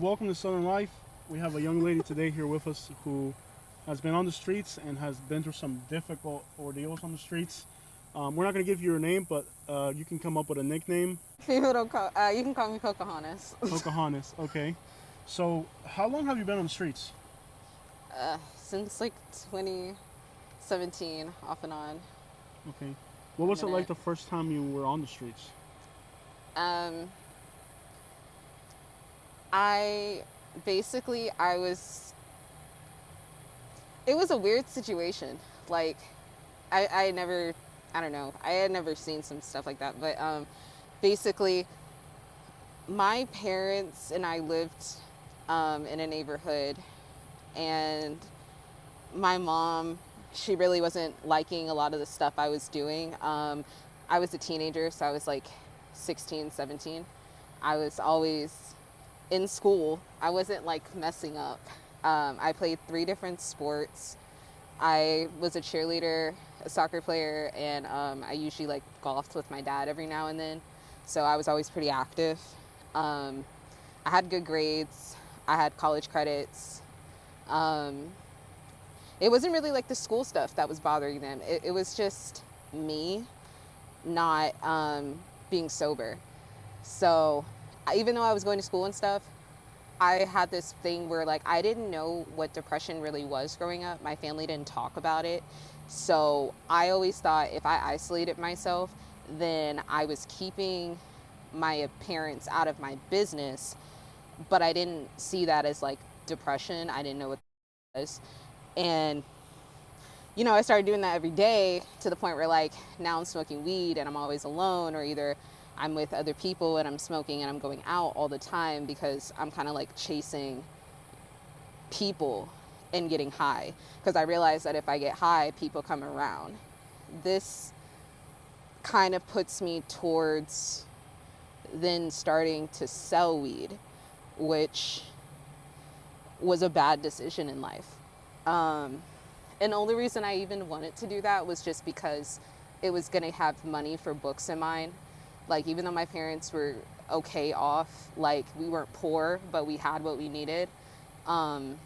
Welcome to Southern Life. We have a young lady today here with us who has been on the streets and has been through some difficult ordeals on the streets. We're not going to give you your name, but you can come up with a nickname. People don't call. You can call me Pocahontas. Pocahontas, okay. So, how long have you been on the streets? Since like 2017, off and on. Okay. What A was it like minute. the first time you were on the streets? Um, I basically I was. It was a weird situation. Like, I never. I don't know. I had never seen some stuff like that. But basically, my parents and I lived in a neighborhood, and my mom, she really wasn't liking a lot of the stuff I was doing. I was a teenager, so I was like 16, 17. I was always in school. I wasn't like messing up. I played three different sports. I was a cheerleader, a soccer player, and I usually like golfed with my dad every now and then. So I was always pretty active. Um, I had good grades. I had college credits. Um, it wasn't really like the school stuff that was bothering them. It was just me not being sober. So even though I was going to school and stuff, I had this thing where like I didn't know what depression really was growing up. My family didn't talk about it. So I always thought if I isolated myself, then I was keeping my parents out of my business, but I didn't see that as like depression. I didn't know what it was. And I started doing that every day to the point where like now I'm smoking weed and I'm always alone, or either I'm with other people and I'm smoking and I'm going out all the time because I'm kind of like chasing people and getting high, because I realize that if I get high, people come around. This kind of puts me towards then starting to sell weed, which was a bad decision in life. And the only reason I even wanted to do that was just because it was going to have money for books in mind. Like, even though my parents were okay off, like, we weren't poor, but we had what we needed. Um,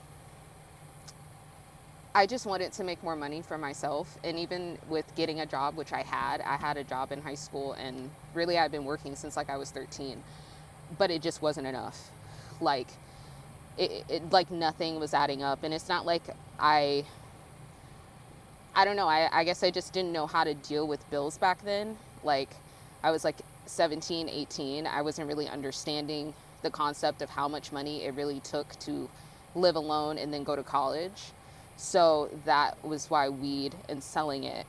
I just wanted to make more money for myself. And even with getting a job, which I had a job in high school, and really I'd been working since like I was 13, but it just wasn't enough. Like, like nothing was adding up. And it's not like I don't know. I guess I just didn't know how to deal with bills back then. Like, I was like 17, 18. I wasn't really understanding the concept of how much money it really took to live alone and then go to college. So that was why weed and selling it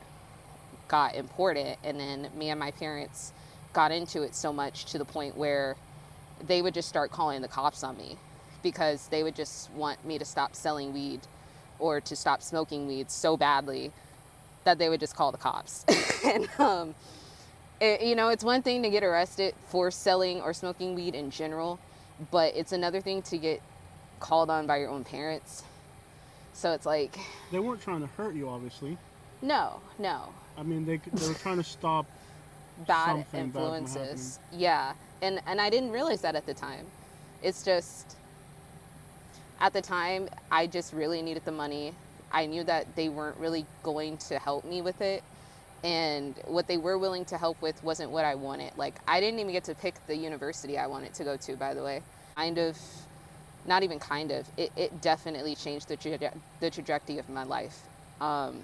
got important. And then me and my parents got into it so much to the point where they would just start calling the cops on me, because they would just want me to stop selling weed or to stop smoking weed so badly that they would just call the cops. And it's one thing to get arrested for selling or smoking weed in general, but it's another thing to get called on by your own parents. So it's like, They weren't trying to hurt you, obviously. no, no. I mean, they were trying to stop Bad something bad from happening. influences. Yeah. And I didn't realize that at the time. It's just, at the time, I just really needed the money. I knew that they weren't really going to help me with it. And what they were willing to help with wasn't what I wanted. Like, I didn't even get to pick the university I wanted to go to, by the way. Kind of, not even kind of, it definitely changed the trajectory of my life. Um,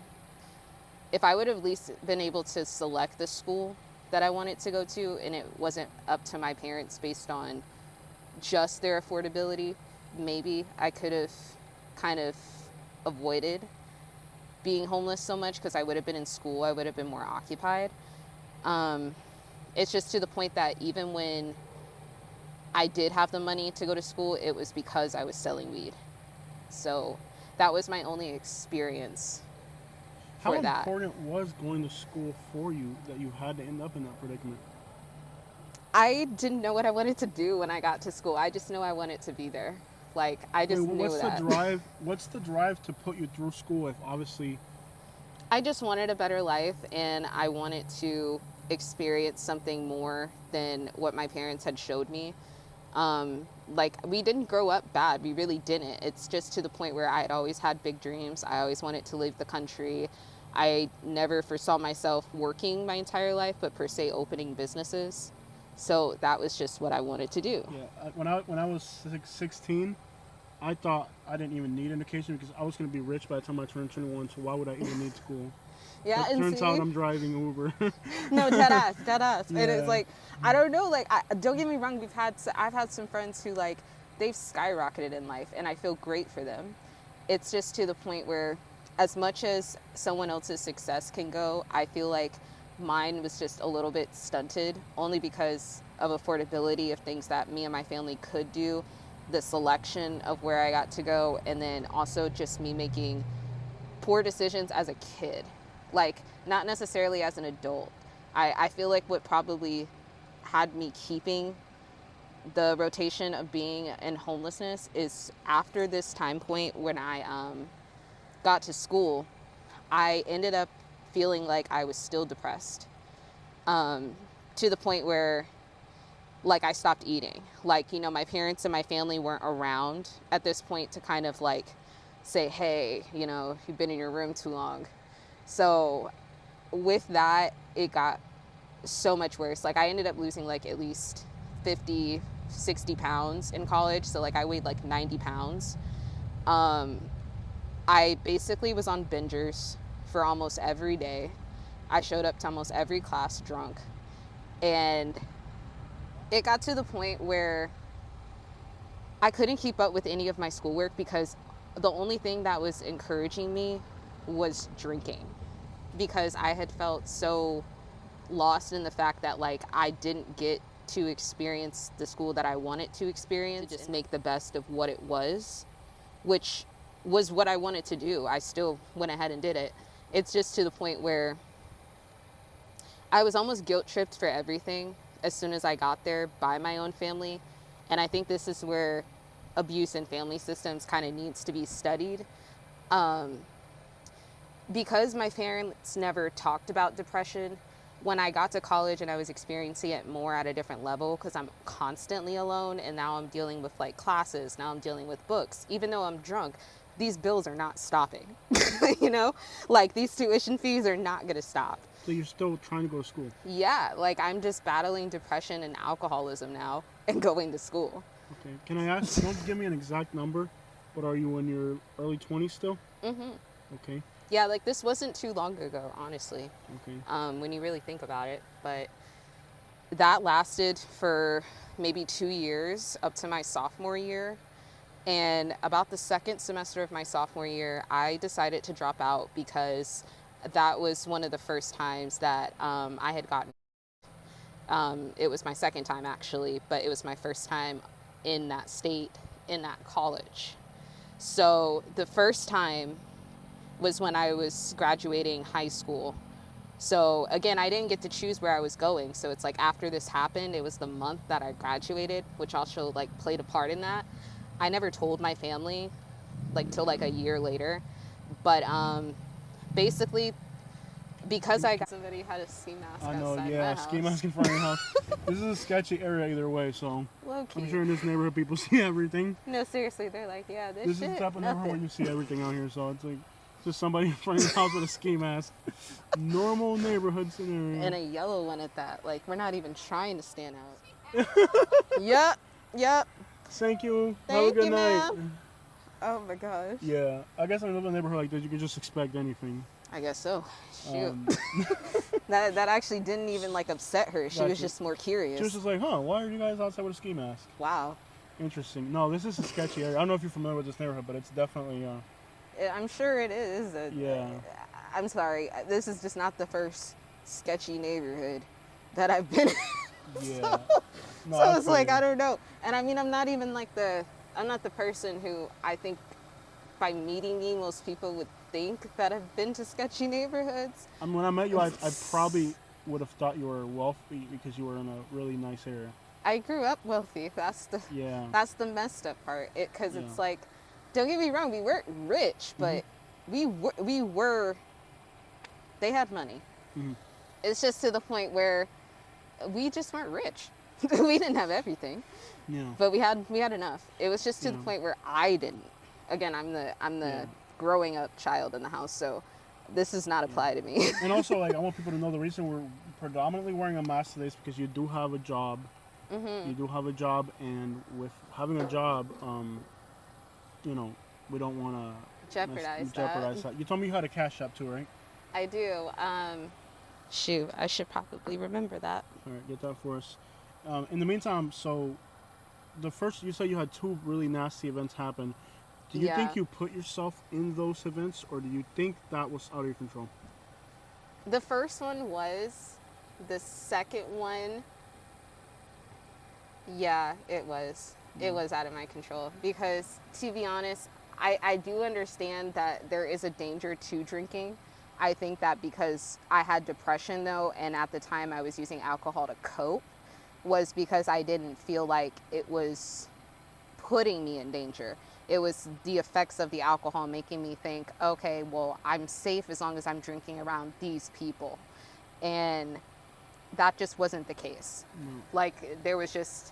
if I would have at least been able to select the school that I wanted to go to, and it wasn't up to my parents based on just their affordability, maybe I could have kind of avoided being homeless so much, because I would have been in school, I would have been more occupied. Um, it's just to the point that even when I did have the money to go to school, it was because I was selling weed. So that was my only experience How for that. important was going to school for you that you had to end up in that predicament? I didn't know what I wanted to do when I got to school. I just knew I wanted to be there. Like, I Okay, just knew what's the that. drive? What's the drive to put you through school if obviously I just wanted a better life, and I wanted to experience something more than what my parents had showed me. Like, we didn't grow up bad. We really didn't. It's just to the point where I had always had big dreams. I always wanted to leave the country. I never foresaw myself working my entire life, but per se opening businesses. So that was just what I wanted to do. Yeah, when I was 16, I thought I didn't even need education because I was going to be rich by the time I turned 21. So why would I even need school? Yeah, But and turns see, out I'm driving Uber. no, dead ass, dead ass. And it's Yeah. like, I don't know, like, don't get me wrong, I've had some friends who, like, they've skyrocketed in life, and I feel great for them. It's just to the point where, as much as someone else's success can go, I feel like mine was just a little bit stunted, only because of affordability of things that me and my family could do, the selection of where I got to go, and then also just me making poor decisions as a kid, like, not necessarily as an adult. I feel like what probably had me keeping the rotation of being in homelessness is after this time point when I got to school, I ended up feeling like I was still depressed, to the point where, like, I stopped eating. Like, you know, my parents and my family weren't around at this point to kind of like say, hey, you know, you've been in your room too long. So with that, it got so much worse. Like, I ended up losing like at least 50, 60 pounds in college. So like I weighed like 90 pounds. I basically was on bingers for almost every day. I showed up to almost every class drunk. And it got to the point where I couldn't keep up with any of my schoolwork because the only thing that was encouraging me was drinking, because I had felt so lost in the fact that, like, I didn't get to experience the school that I wanted to experience, to just make the best of what it was, which was what I wanted to do. I still went ahead and did it. It's just to the point where I was almost guilt tripped for everything as soon as I got there by my own family. And I think this is where abuse in family systems kind of needs to be studied. Because my parents never talked about depression, when I got to college and I was experiencing it more at a different level, because I'm constantly alone, and now I'm dealing with like classes, now I'm dealing with books. Even though I'm drunk, these bills are not stopping. You know, like, these tuition fees are not going to stop. So you're still trying to go to school? Yeah, like, I'm just battling depression and alcoholism now and going to school. Okay. Can I ask? Don't give me an exact number, but are you in your early 20s still? Mm-hmm. Okay. Yeah, like, this wasn't too long ago, honestly, Okay. when you really think about it. But that lasted for maybe 2 years up to my sophomore year. And about the second semester of my sophomore year, I decided to drop out because that was one of the first times that I had gotten. It was my second time, actually, but it was my first time in that state, in that college. So the first time was when I was graduating high school. So again, I didn't get to choose where I was going. So it's like, after this happened, it was the month that I graduated, which also like played a part in that. I never told my family, like, till like a year later. But basically, because I got, somebody had a ski mask I know, outside yeah, my house. ski mask in front of your house. This is a sketchy area either way, so Low-key. I'm sure in this neighborhood people see everything. No, seriously, they're like, yeah, this This shit, is the type of nothing. neighborhood where you see everything out here, so it's like just somebody in front of your house with a ski mask. Normal neighborhood scenario. And a yellow one at that. Like, we're not even trying to stand out. Yep. Thank you. Have a Thank good you, night. ma'am. Oh my gosh. Yeah, I guess when I live in a neighborhood like this, you can just expect anything. I guess so. Shoot. That actually didn't even like upset her. She was Gotcha. just more curious. She was just like, huh, why are you guys outside with a ski mask? Wow. Interesting. No, this is a sketchy area. I don't know if you're familiar with this neighborhood, but it's definitely, I'm sure it is. yeah. I'm sorry. This is just not the first sketchy neighborhood that I've been in. Yeah. No, So it's like, I don't know. And I mean, I'm not the person who, I think by meeting me, most people would think that I've been to sketchy neighborhoods. I mean, when I met you, I probably would have thought you were wealthy because you were in a really nice area. I grew up wealthy. That's the messed up part. Because it's like, don't get me wrong, we weren't rich, but we were. They had money. Mm-hmm. It's just to the point where we just weren't rich. We didn't have everything, Yeah. but we had enough. It was just to the Yeah. point where I didn't. Again, I'm the Yeah. growing up child in the house, so this does not Yeah. apply to me. And also, like, I want people to know the reason we're predominantly wearing a mask today is because you do have a job. You do have a job, and with having a job, you know, we don't want to Jeopardize that. jeopardize that. You told me you had a cash app too, right? I do. Shoot, I should probably remember that. All right, get that for us. In the meantime, so the first, you said you had two really nasty events happen. Do you Yeah. think you put yourself in those events, or do you think that was out of your control? The first one was. The second one, yeah, it was. It was out of my control because, to be honest, I do understand that there is a danger to drinking. I think that because I had depression, though, and at the time I was using alcohol to cope, was because I didn't feel like it was putting me in danger. It was the effects of the alcohol making me think, okay, well, I'm safe as long as I'm drinking around these people. And that just wasn't the case. Like, there was just,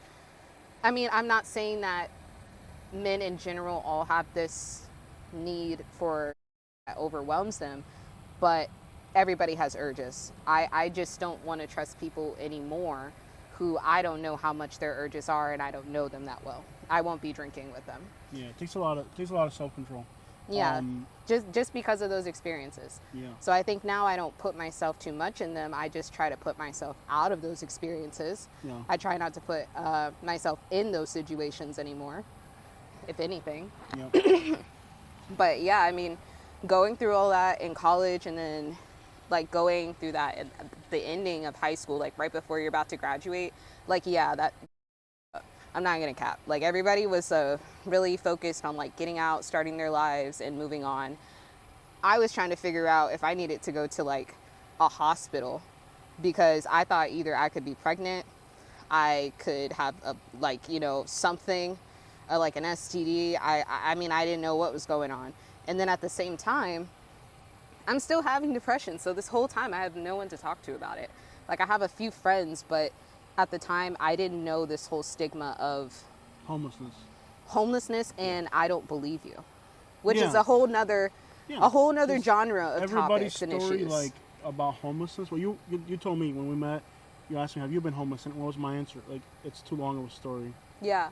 I mean, I'm not saying that men in general all have this need for that overwhelms them, but everybody has urges. I just don't want to trust people anymore who I don't know how much their urges are and I don't know them that well. I won't be drinking with them. Yeah, it takes a lot of self control. Yeah, just because of those experiences. Yeah. So I think now I don't put myself too much in them. I just try to put myself out of those experiences. Yeah. I try not to put myself in those situations anymore, if anything. Yeah. But yeah, I mean, going through all that in college and then like going through that at the ending of high school, like right before you're about to graduate, like, yeah, that I'm not gonna cap. Like, everybody was really focused on like getting out, starting their lives, and moving on. I was trying to figure out if I needed to go to like a hospital because I thought either I could be pregnant, I could have a like something, like an STD. I mean, I didn't know what was going on, and then at the same time, I'm still having depression. So this whole time, I have no one to talk to about it. Like, I have a few friends, but at the time, I didn't know this whole stigma of Homelessness. and I don't believe you, which is Yeah. a whole nother Yeah. genre of Everybody's topics and story, issues. like, about homelessness. Well, you told me when we met, you asked me, have you been homeless? And what was my answer? Like, it's too long of a story. Yeah,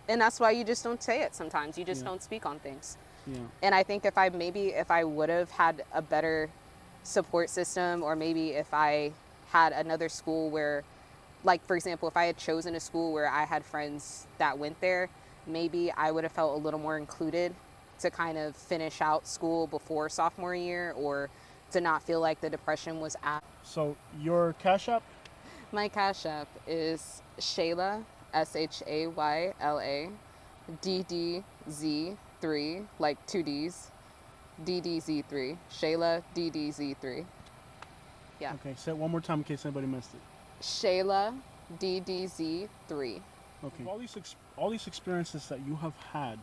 and that's why you just don't say it sometimes. You just Yeah. don't speak on things. Yeah. And I think if I would have had a better support system, or maybe if I had another school where, like, for example, if I had chosen a school where I had friends that went there, maybe I would have felt a little more included to kind of finish out school before sophomore year, or to not feel like the depression was at. So your Cash App? My Cash App is Shayla, SHAYLA, DDZ3, like two D's, DDZ3, Shayla DDZ3. Yeah. Okay, say it one more time in case anybody missed it. Shayla DDZ3. Okay. All these experiences that you have had,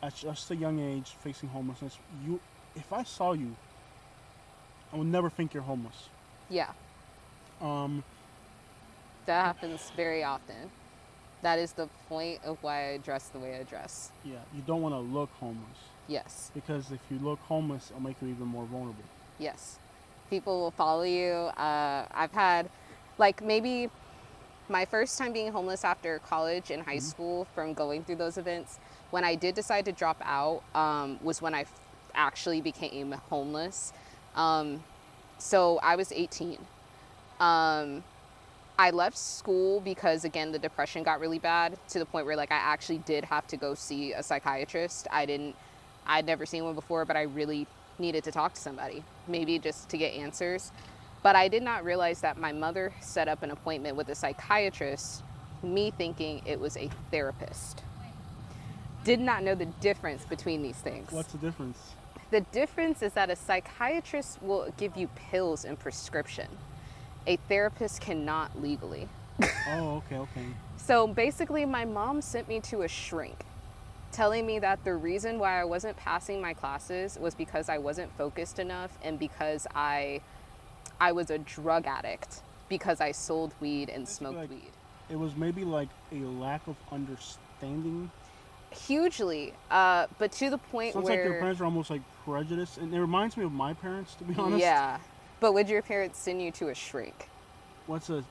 at just a young age, facing homelessness, if I saw you, I would never think you're homeless. Yeah, Um, that happens very often. That is the point of why I dress the way I dress. yeah, you don't want to look homeless Yes, because if you look homeless, it'll make you even more vulnerable. yes. People will follow you. I've had, like, maybe my first time being homeless after college and high school from going through those events, when I did decide to drop out, was when I actually became homeless. So I was 18. I left school because, again, the depression got really bad to the point where, like, I actually did have to go see a psychiatrist. I'd never seen one before, but I really needed to talk to somebody, maybe just to get answers. But I did not realize that my mother set up an appointment with a psychiatrist, me thinking it was a therapist. Did not know the difference between these things. What's the difference? The difference is that a psychiatrist will give you pills and prescription. A therapist cannot legally. Oh, okay. So basically, my mom sent me to a shrink, telling me that the reason why I wasn't passing my classes was because I wasn't focused enough and because I was a drug addict because I sold weed and Basically, smoked like weed. it was maybe like a lack of understanding. Hugely, but to the point Sounds like your where, parents are almost like prejudiced, and it reminds me of my parents, to be honest. yeah. But would your parents send you to a shrink? What's a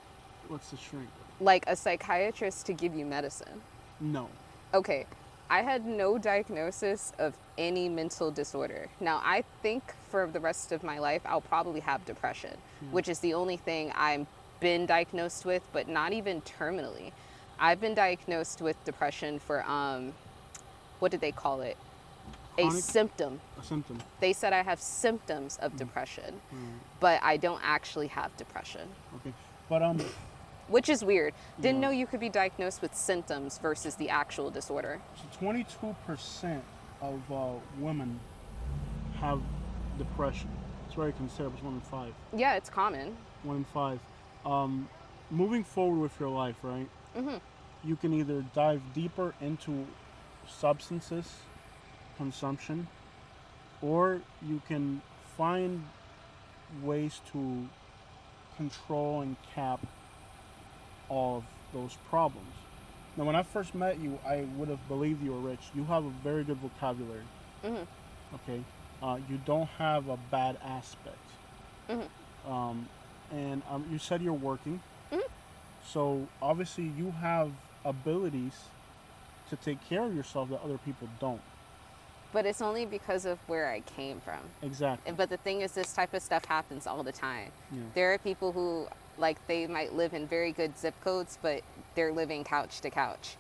what's the shrink? Like a psychiatrist to give you medicine? No. Okay, I had no diagnosis of any mental disorder. Now, I think for the rest of my life, I'll probably have depression, Yeah. which is the only thing I've been diagnosed with, but not even terminally. I've been diagnosed with depression for, what did they call it? A Chronic, symptom. a symptom. They said I have symptoms of depression, but I don't actually have depression, Okay, but which is weird. Didn't yeah. know you could be diagnosed with symptoms versus the actual disorder. So 22% of women have depression. It's very considerable. It's one in five. Yeah, it's common. One in five. Um, moving forward with your life, right? You can either dive deeper into substances consumption, or you can find ways to control and cap all of those problems. Now, when I first met you, I would have believed you were rich. You have a very good vocabulary. Okay, you don't have a bad aspect. Um, and you said you're working, so obviously you have abilities to take care of yourself that other people don't. But it's only because of where I came from. Exactly. But the thing is, this type of stuff happens all the time. Yeah. There are people who, like, they might live in very good zip codes, but they're living couch to couch.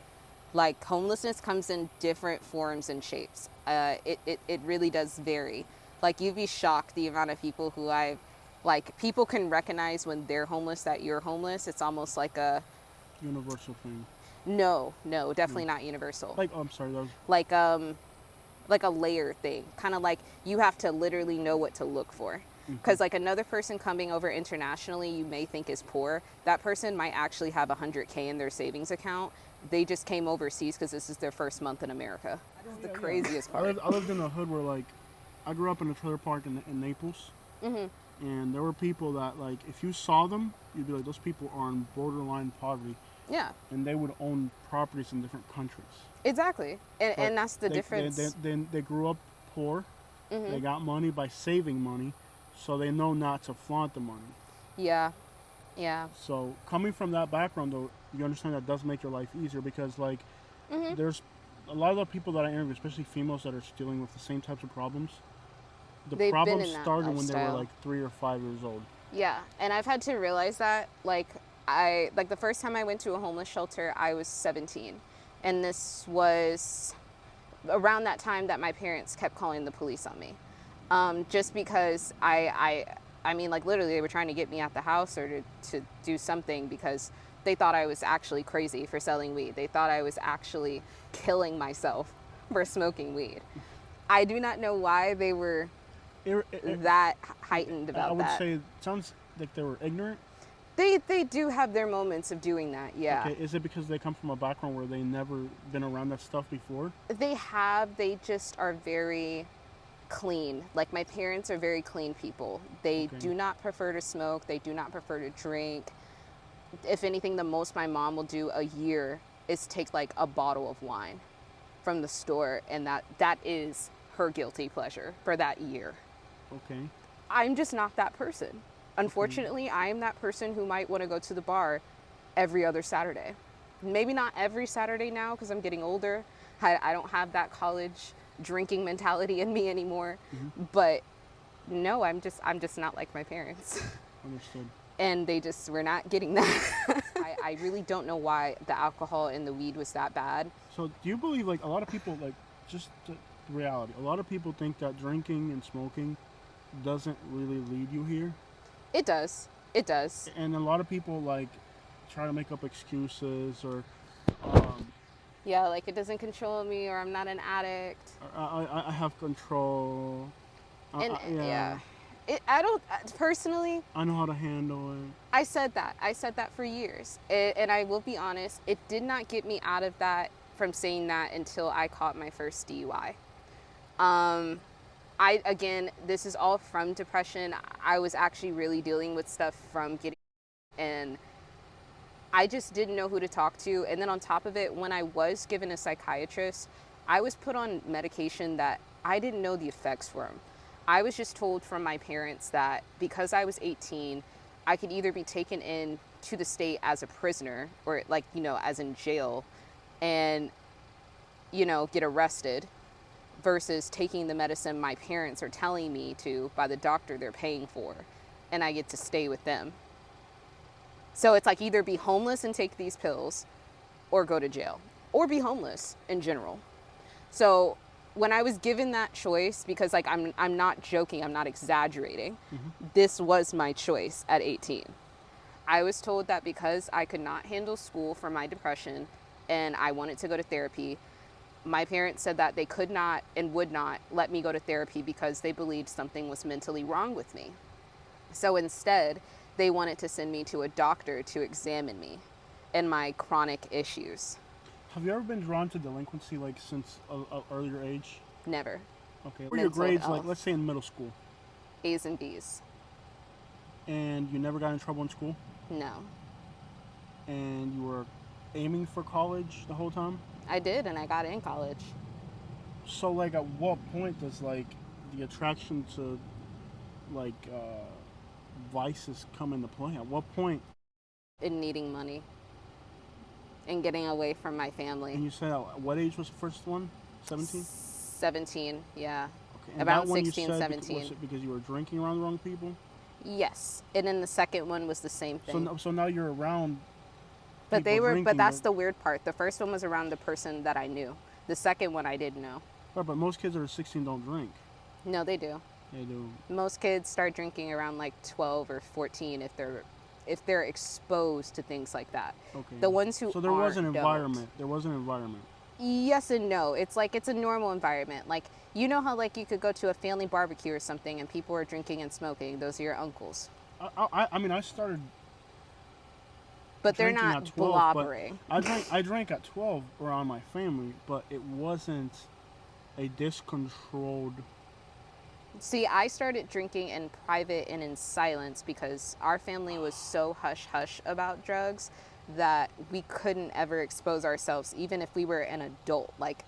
Like, homelessness comes in different forms and shapes. It really does vary. Like, you'd be shocked the amount of people who people can recognize when they're homeless that you're homeless. It's almost like a, Universal thing. no, definitely not universal. Like, oh, I'm sorry, that was Like, like a layer thing, kind of like you have to literally know what to look for, because like another person coming over internationally you may think is poor, that person might actually have 100K in their savings account. They just came overseas because this is their first month in America. That is the craziest part. I lived in a hood where, like, I grew up in a trailer park in Naples, and there were people that, like, if you saw them, you'd be like, those people are in borderline poverty, Yeah, and they would own properties in different countries. exactly. And that's the difference. They grew up poor. They got money by saving money, so they know not to flaunt the money. Yeah, yeah. So coming from that background, though, you understand that does make your life easier because, like, there's a lot of the people that I interview, especially females that are dealing with the same types of problems. The They've been problems in that started when they were lifestyle. like 3 or 5 years old. Yeah, and I've had to realize that, like, the first time I went to a homeless shelter, I was 17. And this was around that time that my parents kept calling the police on me. Just because I mean, like, literally, they were trying to get me out the house or to do something because they thought I was actually crazy for selling weed. They thought I was actually killing myself for smoking weed. I do not know why they were that heightened about I would that. say it sounds like they were ignorant. They do have their moments of doing that, yeah. Okay, is it because they come from a background where they never been around that stuff before? They just are very clean. Like, my parents are very clean people. They Okay. do not prefer to smoke, they do not prefer to drink. If anything, the most my mom will do a year is take like a bottle of wine from the store, and that is her guilty pleasure for that year. Okay. I'm just not that person. Unfortunately, I am that person who might want to go to the bar every other Saturday. Maybe not every Saturday now because I'm getting older. I don't have that college drinking mentality in me anymore. But no, I'm just not like my parents. Understood. And they just were not getting that. I really don't know why the alcohol and the weed was that bad. So do you believe, like, a lot of people, like, just the reality, a lot of people think that drinking and smoking doesn't really lead you here? It does. It does. And a lot of people, like, try to make up excuses or um, Yeah, like it doesn't control me, or I'm not an addict. I have control. And Yeah. I don't personally. I know how to handle it. I said that for years, and I will be honest. It did not get me out of that from saying that until I caught my first DUI. Again, this is all from depression. I was actually really dealing with stuff from getting And I just didn't know who to talk to. And then on top of it, when I was given a psychiatrist, I was put on medication that I didn't know the effects from. I was just told from my parents that because I was 18, I could either be taken in to the state as a prisoner or like, as in jail and, get arrested versus taking the medicine my parents are telling me to by the doctor they're paying for, and I get to stay with them. So it's like either be homeless and take these pills or go to jail or be homeless in general. So when I was given that choice, because like I'm not joking, I'm not exaggerating, this was my choice at 18. I was told that because I could not handle school for my depression and I wanted to go to therapy, my parents said that they could not and would not let me go to therapy because they believed something was mentally wrong with me. So instead, they wanted to send me to a doctor to examine me and my chronic issues. Have you ever been drawn to delinquency like since a earlier age? Never. Okay. What were your Mental grades health. like? Let's say in middle school, A's and B's. and you never got in trouble in school, No. and you were aiming for college the whole time. I did, and I got in college. So like, at what point does like the attraction to like vices come into play? At what point? In needing money and getting away from my And family. you said at what age was the first one? 17? 17, yeah. Okay. And Around that one 16, you said 17. Was it because you were drinking around the wrong people? Yes. And then the second one was the same thing. So now you're around. But people drinking, but that's the weird part. The first one was around the person that I knew. The second one I didn't know. Right, but most kids that are 16 don't drink. No, they do. They do. Most kids start drinking around like 12 or 14 if they're exposed to things like that. Okay. The ones who So there was an aren't, environment. There was an environment. Yes and no. It's like it's a normal environment. Like how like you could go to a family barbecue or something and people are drinking and smoking. Those are your uncles. I mean, I started. But they're drinking not at 12, but blobbering. I drank at 12 around my family, but it wasn't a discontrolled. See, I started drinking in private and in silence because our family was so hush hush about drugs that we couldn't ever expose ourselves, even if we were an adult. Like,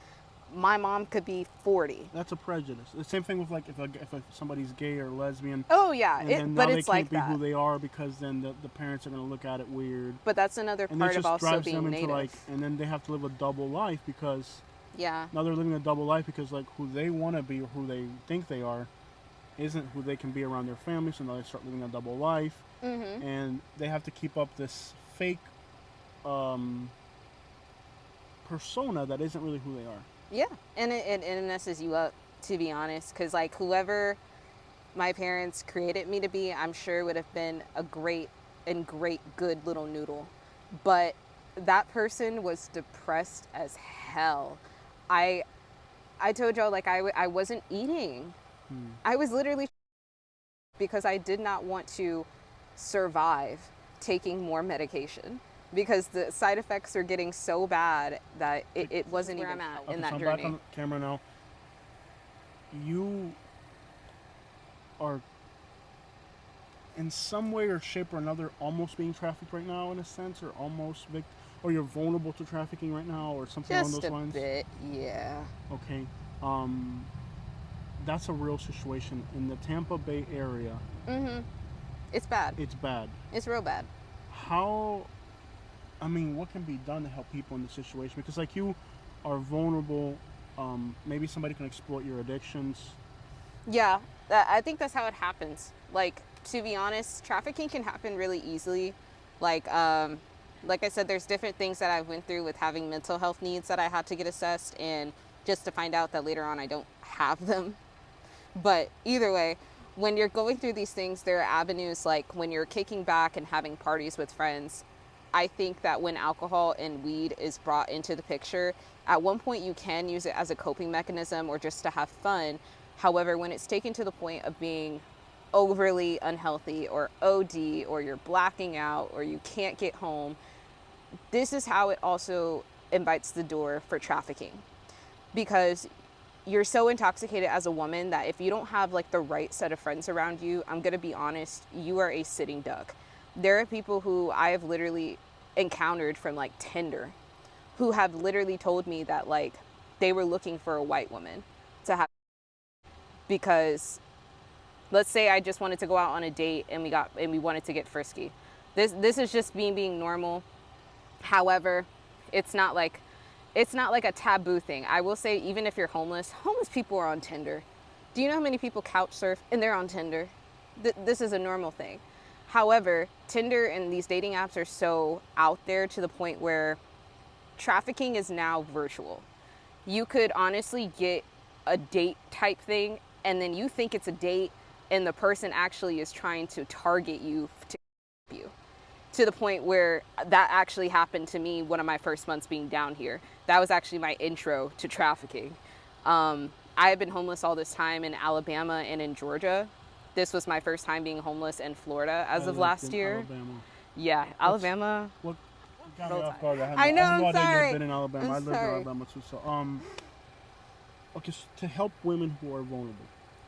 my mom could be 40. That's a prejudice. The same thing with like if somebody's gay or lesbian. Oh yeah, And then but now it's they like can't be that. who they are because then the parents are gonna look at it weird. But that's another And part it of just also drives being them into native. like, and then they have to live a double life because Yeah. now they're living a double life because like who they want to be or who they think they are isn't who they can be around their family. So now they start living a double life, and they have to keep up this fake persona that isn't really who they are. Yeah, and it messes you up, to be honest, because like whoever my parents created me to be, I'm sure would have been a great good little noodle, but that person was depressed as hell. I told y'all like I wasn't eating. I was literally because I did not want to survive taking more medication because the side effects are getting so bad that it wasn't where I'm at in that so I'm journey. back on camera now. You are in some way or shape or another almost being trafficked right now in a sense, or almost or you're vulnerable to trafficking right now, or something along Just those a lines. bit, yeah. Okay. That's a real situation in the Tampa Bay area. It's bad. It's bad. It's real bad. How? I mean, what can be done to help people in this situation? Because like you are vulnerable. Maybe somebody can exploit your addictions. Yeah, I think that's how it happens. Like, to be honest, trafficking can happen really easily. Like I said, there's different things that I went through with having mental health needs that I had to get assessed, and just to find out that later on I don't have them. But either way, when you're going through these things, there are avenues like when you're kicking back and having parties with friends. I think that when alcohol and weed is brought into the picture, at one point you can use it as a coping mechanism or just to have fun. However, when it's taken to the point of being overly unhealthy or OD, or you're blacking out or you can't get home, this is how it also invites the door for trafficking. Because you're so intoxicated as a woman that if you don't have like the right set of friends around you, I'm gonna be honest, you are a sitting duck. There are people who I have literally encountered from like Tinder who have literally told me that like they were looking for a white woman to have, because let's say I just wanted to go out on a date and we wanted to get frisky. This is just me being normal. However, it's not like a taboo thing. I will say, even if you're homeless people are on Tinder. Do you know how many people couch surf and they're on Tinder? This is a normal thing. However, Tinder and these dating apps are so out there to the point where trafficking is now virtual. You could honestly get a date type thing, and then you think it's a date, and the person actually is trying to target you to the point where that actually happened to me one of my first months being down here. That was actually my intro to trafficking. I had been homeless all this time in Alabama and in Georgia. This was my first time being homeless in Florida as of last year. Alabama. Yeah, Alabama. What got me off guard? I know, I I'm know that sorry. you've been in Alabama. I I'm lived in sorry. Alabama too. So, okay, so to help women who are vulnerable.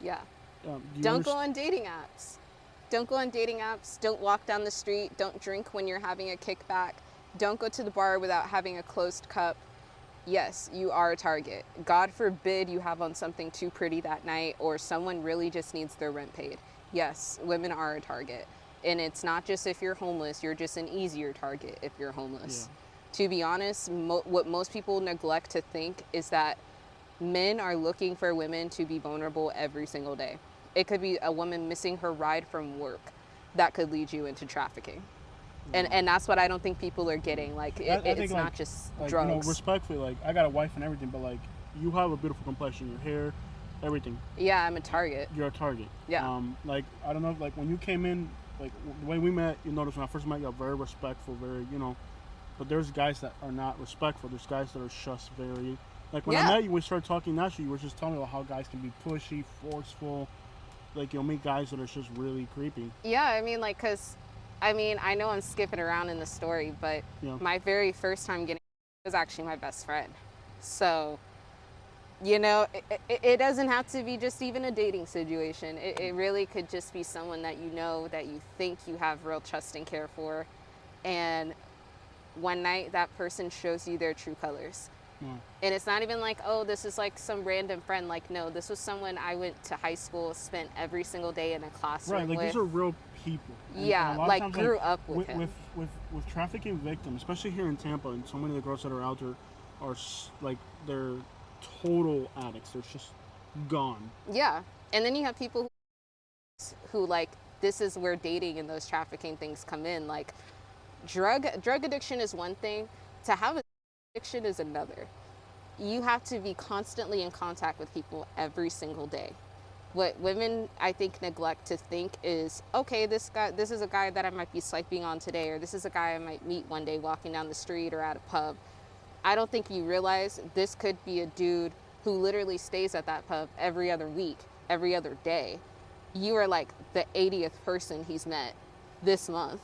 Yeah. Do Don't go on dating apps. Don't go on dating apps. Don't walk down the street. Don't drink when you're having a kickback. Don't go to the bar without having a closed cup. Yes, you are a target. God forbid you have on something too pretty that night, or someone really just needs their rent paid. Yes, women are a target. And it's not just if you're homeless, you're just an easier target if you're homeless. Yeah. To be honest, what most people neglect to think is that men are looking for women to be vulnerable every single day. It could be a woman missing her ride from work that could lead you into trafficking. And that's what I don't think people are getting. Like, it's not just drugs. You know, respectfully, like, I got a wife and everything, but, like, you have a beautiful complexion, your hair, everything. Yeah, I'm a target. You're a target. Yeah. Like, I don't know, like, when you came in, like, the way we met, you notice when I first met you, very respectful, very, you know, but there's guys that are not respectful. There's guys that are just very, like, when I met you, we started talking naturally, you were just telling me about how guys can be pushy, forceful. Like, you'll meet guys that are just really creepy. Yeah, I mean, like, because, I mean, I know I'm skipping around in the story, but my very first time getting was actually my best friend. So, you know, it doesn't have to be just even a dating situation. It really could just be someone that you know, that you think you have real trust and care for. And one night, that person shows you their true colors. And it's not even like, oh, this is like some random friend. Like, no, this was someone I went to high school, spent every single day in a classroom with. Right, like, these are real people. And like, times, grew up with him. With trafficking victims, especially here in Tampa, and so many of the girls that are out there are, like, they're total addicts. They're just gone. Yeah. And then you have people who like, this is where dating and those trafficking things come in. Like, drug addiction is one thing. To have addiction is another. You have to be constantly in contact with people every single day. What women, I think, neglect to think is, okay, this is a guy that I might be swiping on today, or this is a guy I might meet one day walking down the street or at a pub. I don't think you realize this could be a dude who literally stays at that pub every other week, every other day. You are like the 80th person he's met this month.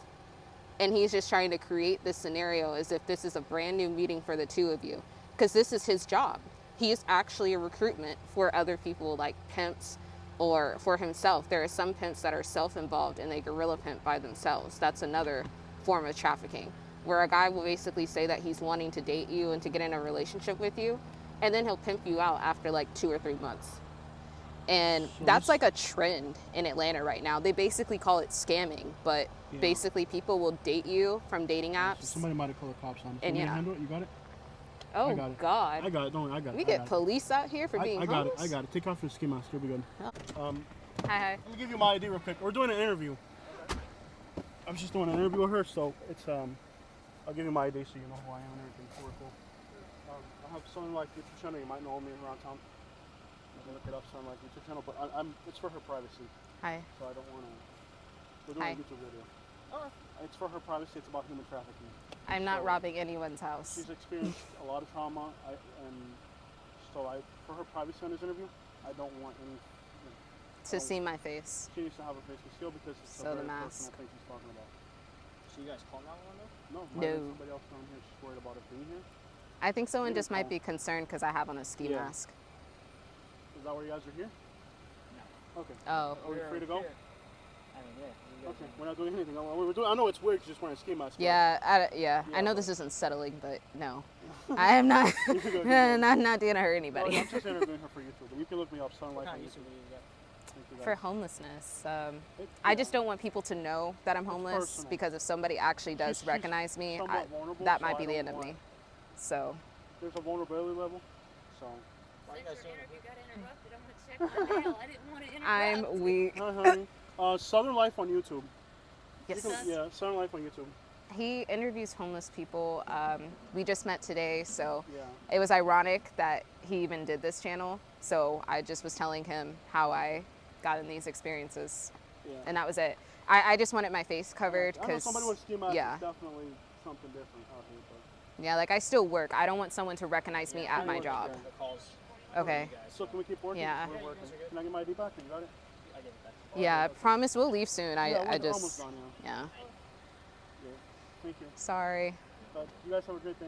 And he's just trying to create this scenario as if this is a brand new meeting for the two of you. Because this is his job. He is actually a recruitment for other people, like pimps, or for himself. There are some pimps that are self-involved and they guerrilla pimp by themselves. That's another form of trafficking, where a guy will basically say that he's wanting to date you and to get in a relationship with you, and then he'll pimp you out after like 2 or 3 months. And so that's like a trend in Atlanta right now. They basically call it scamming, but basically people will date you from dating apps. So somebody might have called the cops on it. And handle it? You got it? Oh, I got it. God. I got it. Don't worry, I got it. We get police out here for being homeless? I got it. Take off your ski mask. You'll be good. Hi. Let me give you my ID real quick. We're doing an interview. I was just doing an interview with her, so it's, I'll give you my ID so you know who I am and everything. Cool. I have something like YouTube channel. You might know me around town. You can look it up, something like YouTube channel, but it's for her privacy. Hi. So I don't want to. We're doing a YouTube video. It's for her privacy. It's about human trafficking. I'm not robbing anyone's house. She's experienced a lot of trauma, and so for her privacy on this interview, I don't want any. To see my face. She needs to have a face concealed because it's so a the very mask. personal thing she's talking about. So you guys call 911 though? No. Somebody else down here. She's worried about it being here. I think someone just might be concerned because I have on a ski mask. Is that where you guys are here? No. Okay. Oh. Are we free to go? I mean, yeah. Okay, we're not doing anything. I know it's weird because you're just wearing a ski mask. Yeah, I know this isn't settling, but no. I am not, not going to hurt anybody. Well, I'm just interviewing her for YouTube, but you can look me up, Sun Life on YouTube. For homelessness, I just don't want people to know that I'm homeless because if somebody actually does recognize me, that might be the end of me. So there's a vulnerability level. So why you guys doing it? Got interrupted. I'm gonna check my mail. I didn't want to interrupt. I'm weak. Hi, honey. Southern Life on YouTube. Yes. Yeah, Southern Life on YouTube. He interviews homeless people. We just met today, so yeah. It was ironic that he even did this channel. So I just was telling him how I got in these experiences, and that was it. I just wanted my face covered because somebody with ski mask is definitely something different out here. But. Yeah, like I still work. I don't want someone to recognize me at my job. Okay. So can we keep working? Yeah. We're working. Can I get my ID back? You got it? I get it back. Yeah, promise we'll leave soon. I just. Almost done, yeah. Thank you. Sorry. But you guys have a great day.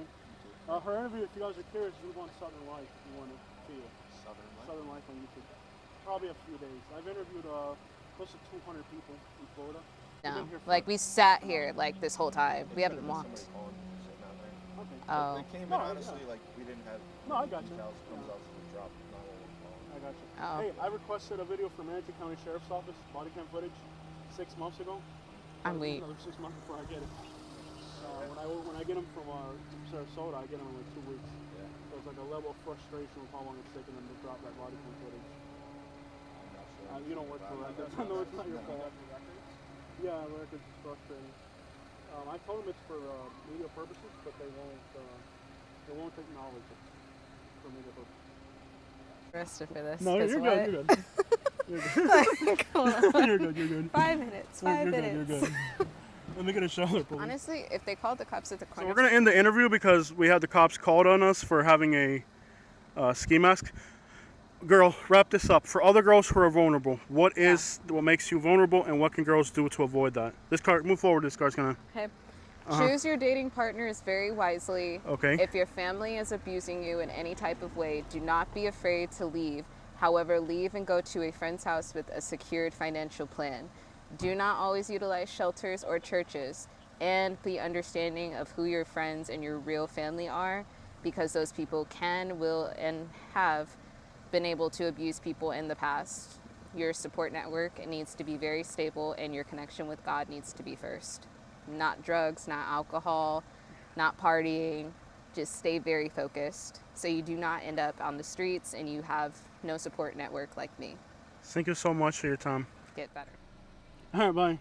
Her interview, if you guys are curious, you go on Southern Life if you want to see it. Southern Life on YouTube. Probably a few days. I've interviewed close to 200 people in Florida. No, like we sat here like this whole time. We haven't walked. Okay. Oh. They came in honestly like we didn't have. No, I got you. Comes out to the drop. I got you. Oh. Hey, I requested a video from Manatee County Sheriff's Office body cam footage 6 months ago. I'm weak. Another 6 months before I get it. When I get them from Sarasota, I get them in like 2 weeks. Yeah. So it's like a level of frustration with how long it's taking them to drop that body cam footage. You don't work for records. No, it's not your fault. Yeah, records is frustrating. I told them it's for media purposes, but they won't acknowledge it for media purposes. Arrested for this. No, you're good. You're good. You're good. Come on. You're good. 5 minutes. 5 minutes. You're good. Let me get a shoulder, please. Honestly, if they called the cops at the corner. So we're gonna end the interview because we had the cops called on us for having a ski mask. Girl, wrap this up. For other girls who are vulnerable, what makes you vulnerable, and what can girls do to avoid that? This card, move forward. This card's gonna. Okay. Choose your dating partners very wisely. Okay. If your family is abusing you in any type of way, do not be afraid to leave. However, leave and go to a friend's house with a secured financial plan. Do not always utilize shelters or churches, and be understanding of who your friends and your real family are, because those people can, will, and have been able to abuse people in the past. Your support network needs to be very stable, and your connection with God needs to be first. Not drugs, not alcohol, not partying. Just stay very focused so you do not end up on the streets and you have no support network like me. Thank you so much for your time. Get better. All right, bye.